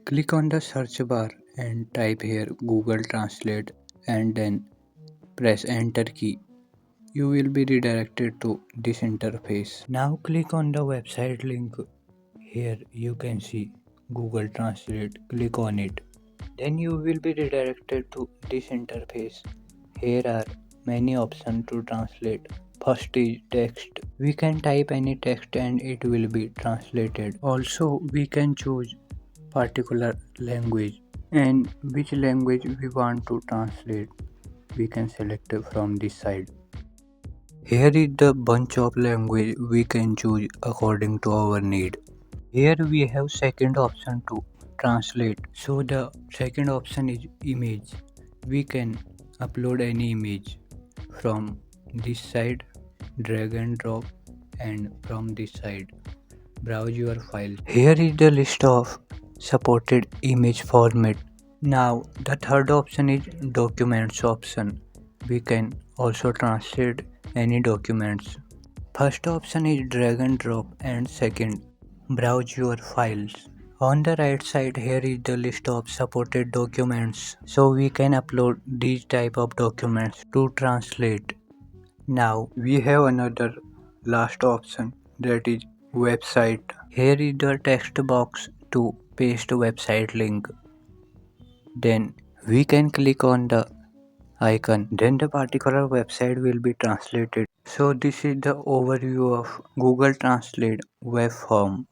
Click on the search bar and type here Google Translate and then press enter key. You will be redirected to this interface. Now click on the website link. Here you can see Google Translate. Click on it. Then you will be redirected to this interface. Here are many options to translate. First is text. We can type any text and it will be translated. Also we can choose particular language and which language we want to translate. We can select from this side. Here is the bunch of language we can choose according to our need. Here we have second option to translate. So the second option is image. We can upload any image from this side, drag and drop, and from this side browse your file. Here is the list of supported image format. Now the third option is documents option. We can also translate any documents. First option is drag and drop and second browse your files. On the right side here is the list of supported documents, so we can upload these type of documents to translate. Now we have another last option, that is website. Here is the text box to paste website link. Then we can click on the icon, then the particular website will be translated. So this is the overview of Google Translate web form.